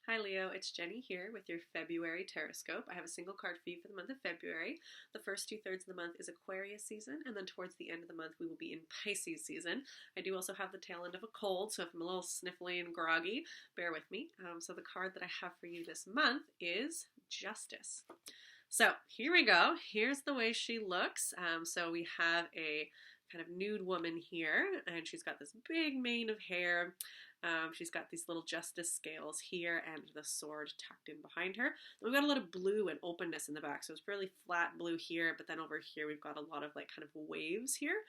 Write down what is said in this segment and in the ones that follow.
Hi Leo, it's Jenny here with your February Tarotscope. I have a single card for you for the month of February. The first 2/3 of the month is Aquarius season, and then towards the end of the month we will be in Pisces season. I do also have the tail end of a cold, so if I'm a little sniffly and groggy, bear with me. So the card that I have for you this month is Justice. So here we go. Here's the way she looks. So we have a kind of nude woman here, and she's got this big mane of hair. She's got these little justice scales here and the sword tucked in behind her. We've got a lot of blue and openness in the back, so it's really flat blue here, but then over here we've got a lot of like kind of waves here.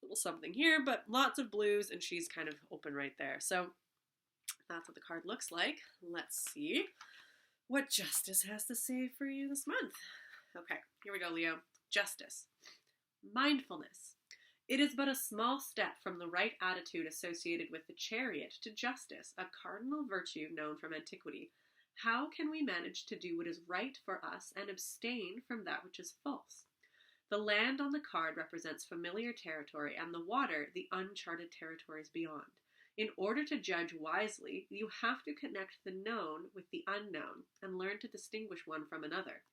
A little something here, but lots of blues, and she's kind of open right there. So that's what the card looks like. Let's see what Justice has to say for you this month. Okay, here we go, Leo. Justice. Mindfulness. It is but a small step from the right attitude associated with the chariot to justice, a cardinal virtue known from antiquity. How can we manage to do what is right for us and abstain from that which is false? The land on the card represents familiar territory, and the water, the uncharted territories beyond. In order to judge wisely, you have to connect the known with the unknown and learn to distinguish one from another.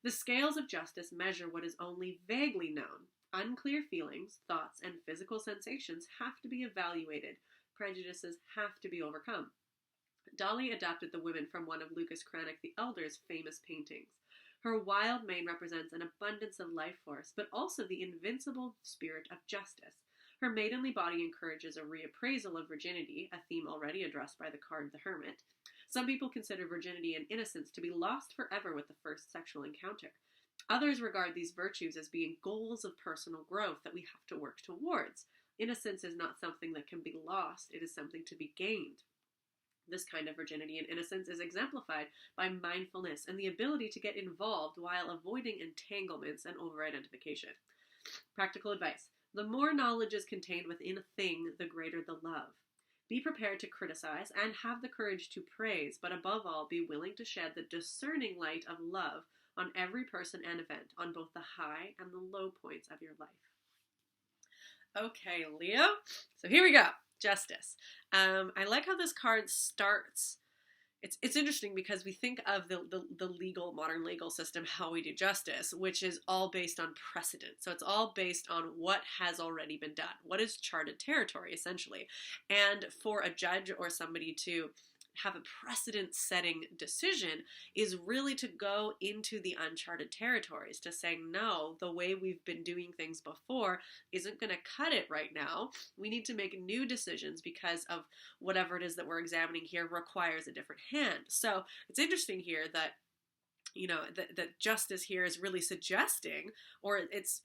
The scales of justice measure what is only vaguely known. Unclear feelings, thoughts, and physical sensations have to be evaluated. Prejudices have to be overcome. Dali adapted the women from one of Lucas Cranach the Elder's famous paintings. Her wild mane represents an abundance of life force, but also the invincible spirit of justice. Her maidenly body encourages a reappraisal of virginity, a theme already addressed by the card The Hermit. Some people consider virginity and innocence to be lost forever with the first sexual encounter. Others regard these virtues as being goals of personal growth that we have to work towards. Innocence is not something that can be lost, it is something to be gained. This kind of virginity and innocence is exemplified by mindfulness and the ability to get involved while avoiding entanglements and over-identification. Practical advice. The more knowledge is contained within a thing, the greater the love. Be prepared to criticize and have the courage to praise, but above all, be willing to shed the discerning light of love on every person and event, on both the high and the low points of your life. Okay, Leo. So here we go. Justice. I like how this card starts. It's interesting because we think of the legal, modern legal system, how we do justice, which is all based on precedent. So it's all based on what has already been done. What is charted territory, essentially. And for a judge or somebody to have a precedent-setting decision is really to go into the uncharted territories, to say, no, the way we've been doing things before isn't going to cut it right now. We need to make new decisions because of whatever it is that we're examining here requires a different hand. So it's interesting here that, you know, that justice here is really suggesting, or it's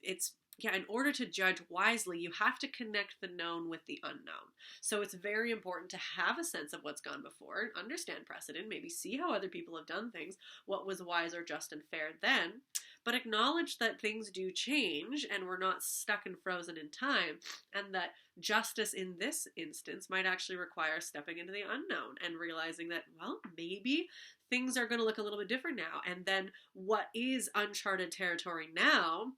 in order to judge wisely, you have to connect the known with the unknown. So it's very important to have a sense of what's gone before, understand precedent, maybe see how other people have done things, what was wise or just and fair then, but acknowledge that things do change and we're not stuck and frozen in time, and that justice in this instance might actually require stepping into the unknown and realizing that, well, maybe things are going to look a little bit different now, and then what is uncharted territory now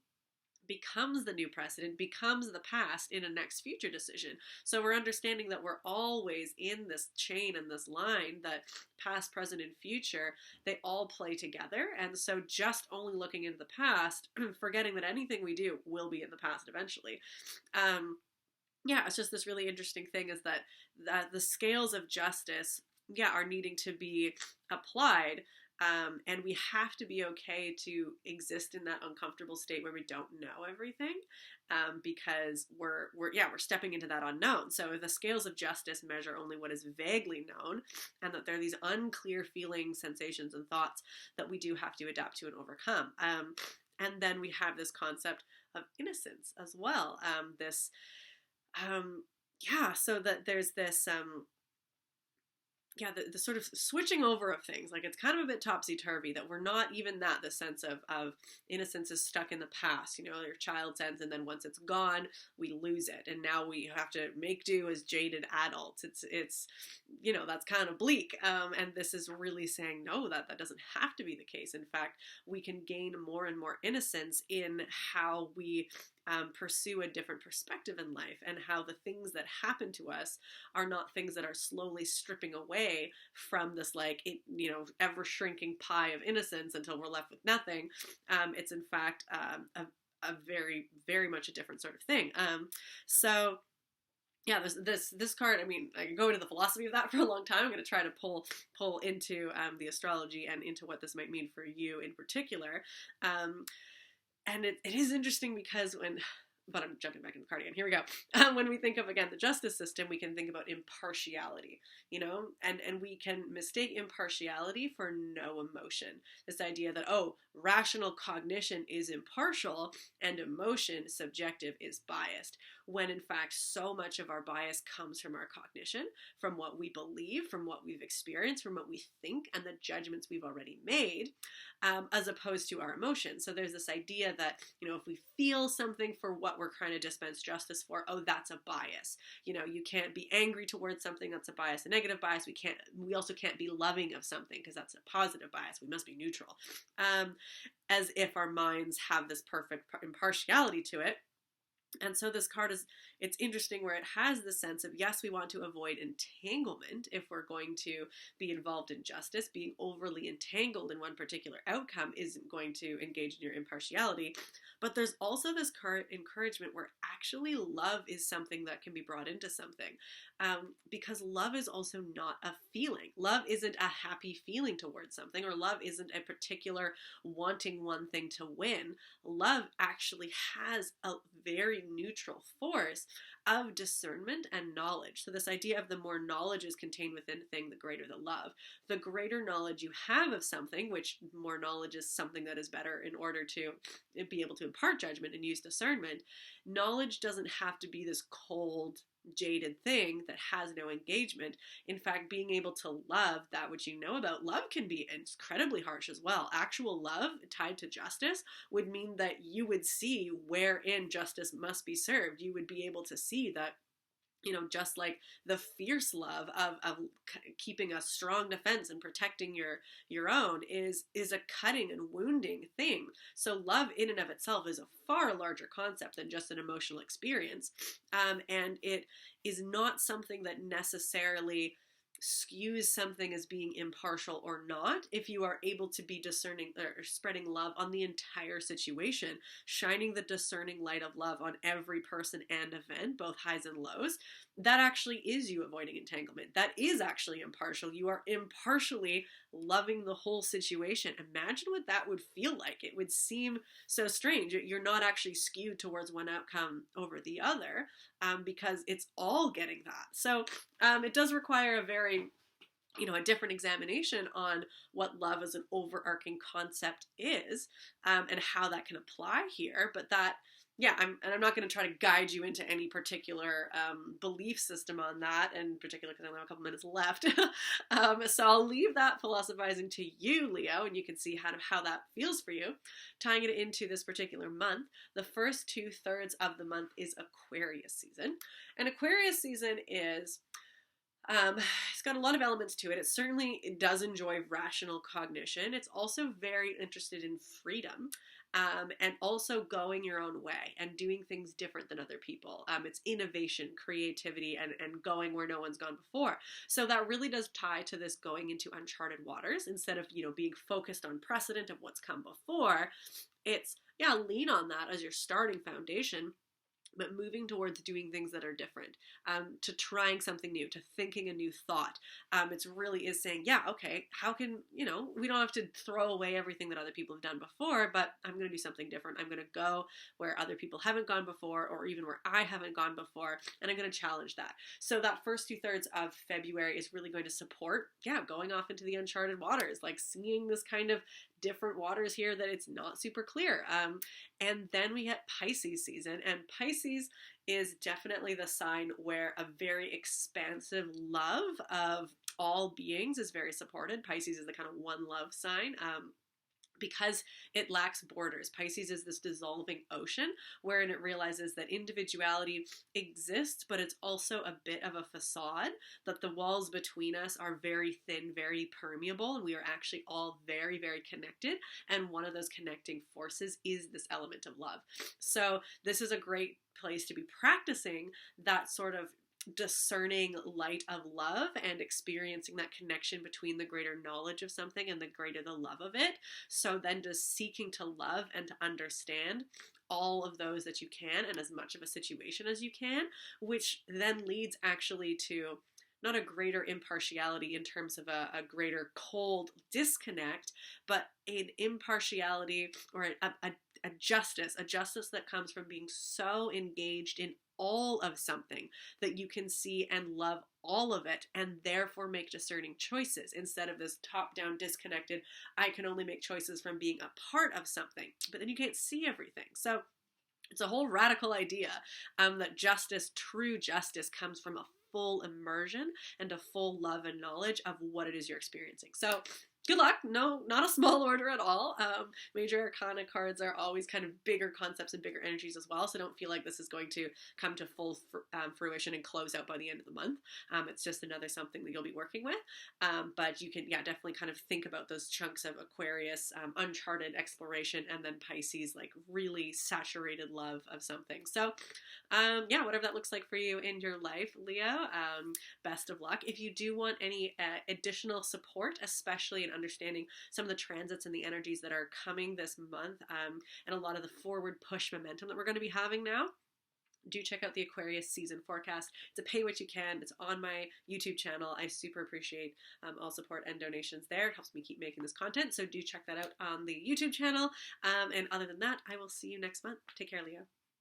becomes the new precedent, becomes the past in a next future decision. So we're understanding that we're always in this chain and this line, that past, present, and future, they all play together. And so just only looking into the past, forgetting that anything we do will be in the past eventually. It's just this really interesting thing is that the scales of justice, are needing to be applied. And we have to be okay to exist in that uncomfortable state where we don't know everything, because we're stepping into that unknown. So the scales of justice measure only what is vaguely known, and that there are these unclear feelings, sensations, and thoughts that we do have to adapt to and overcome. And then we have this concept of innocence as well. So that there's this the sort of switching over of things, like it's kind of a bit topsy-turvy, that we're not even that, the sense of innocence is stuck in the past, your child sense, and then once it's gone, we lose it, and now we have to make do as jaded adults. It's that's kind of bleak, and this is really saying, no, that doesn't have to be the case. In fact, we can gain more and more innocence in how we pursue a different perspective in life, and how the things that happen to us are not things that are slowly stripping away from this, like, ever shrinking pie of innocence until we're left with nothing. It's in fact a very, very much a different sort of thing. So yeah, this card. I mean, I can go into the philosophy of that for a long time. I'm going to try to pull into the astrology and into what this might mean for you in particular. And it is interesting because but I'm jumping back in the card again. Here we go. When we think of, again, the justice system, we can think about impartiality, and we can mistake impartiality for no emotion. This idea that, rational cognition is impartial and emotion, subjective, is biased, when in fact so much of our bias comes from our cognition, from what we believe, from what we've experienced, from what we think, and the judgments we've already made, as opposed to our emotions. So there's this idea that, if we feel something for what we're trying to dispense justice for, that's a bias. You can't be angry towards something, that's a bias, a negative bias. We also can't be loving of something because that's a positive bias. We must be neutral. As if our minds have this perfect impartiality to it. And so this card it's interesting where it has the sense of, yes, we want to avoid entanglement if we're going to be involved in justice. Being overly entangled in one particular outcome isn't going to engage in your impartiality. But there's also this encouragement where actually love is something that can be brought into something. Because love is also not a feeling. Love isn't a happy feeling towards something, or love isn't a particular wanting one thing to win. Love actually has a very neutral force of discernment and knowledge. So this idea of the more knowledge is contained within a thing, the greater the love. The greater knowledge you have of something, which more knowledge is something that is better in order to be able to impart judgment and use discernment. Knowledge doesn't have to be this cold, jaded thing that has no engagement. In fact, being able to love that which you know about love can be incredibly harsh as well. Actual love tied to justice would mean that you would see wherein justice must be served. You would be able to see that, just like the fierce love of keeping a strong defense and protecting your own is a cutting and wounding thing. So love in and of itself is a far larger concept than just an emotional experience. And it is not something that necessarily skews something as being impartial or not, if you are able to be discerning or spreading love on the entire situation, shining the discerning light of love on every person and event, both highs and lows. That actually is you avoiding entanglement. That is actually impartial. You are impartially loving the whole situation. Imagine what that would feel like. It would seem so strange. You're not actually skewed towards one outcome over the other, because it's all getting that. So it does require a very, a different examination on what love as an overarching concept is, and how that can apply here. But that, I'm not going to try to guide you into any particular belief system on that, in particular because I only have a couple minutes left. So I'll leave that philosophizing to you, Leo, and you can see how that feels for you. Tying it into this particular month, the first 2/3 of the month is Aquarius season. And Aquarius season is... it's got a lot of elements to it. It does enjoy rational cognition. It's also very interested in freedom, and also going your own way and doing things different than other people. It's innovation, creativity, and going where no one's gone before. So that really does tie to this going into uncharted waters instead of, being focused on precedent of what's come before. It's, lean on that as your starting foundation, but moving towards doing things that are different, to trying something new, to thinking a new thought. It's really is saying, okay, how can, we don't have to throw away everything that other people have done before, but I'm going to do something different. I'm going to go where other people haven't gone before, or even where I haven't gone before, and I'm going to challenge that. So that first 2/3 of February is really going to support, going off into the uncharted waters, like seeing this kind of different waters here that it's not super clear. And then we get Pisces season, and Pisces is definitely the sign where a very expansive love of all beings is very supported. Pisces is the kind of one love sign. because it lacks borders. Pisces is this dissolving ocean wherein it realizes that individuality exists, but it's also a bit of a facade, that the walls between us are very thin, very permeable, and we are actually all very, very connected. And one of those connecting forces is this element of love. So this is a great place to be practicing that sort of discerning light of love and experiencing that connection between the greater knowledge of something and the greater the love of it. So then just seeking to love and to understand all of those that you can and as much of a situation as you can, which then leads actually to not a greater impartiality in terms of a greater cold disconnect, but an impartiality or a justice that comes from being so engaged in all of something that you can see and love all of it and therefore make discerning choices instead of this top-down disconnected, I can only make choices from being a part of something, but then you can't see everything. So it's a whole radical idea that justice, true justice, comes from a full immersion and a full love and knowledge of what it is you're experiencing. So good luck. No, not a small order at all. Major Arcana cards are always kind of bigger concepts and bigger energies as well, so don't feel like this is going to come to full fruition and close out by the end of the month. It's just another something that you'll be working with. But you can, definitely kind of think about those chunks of Aquarius, uncharted exploration, and then Pisces, like really saturated love of something. So whatever that looks like for you in your life, Leo, best of luck. If you do want any additional support, especially in understanding some of the transits and the energies that are coming this month, and a lot of the forward push momentum that we're going to be having now, do check out the Aquarius season forecast. It's a pay what you can. It's on my YouTube channel. I super appreciate all support and donations there. It helps me keep making this content. So do check that out on the YouTube channel. And other than that, I will see you next month. Take care, Leo.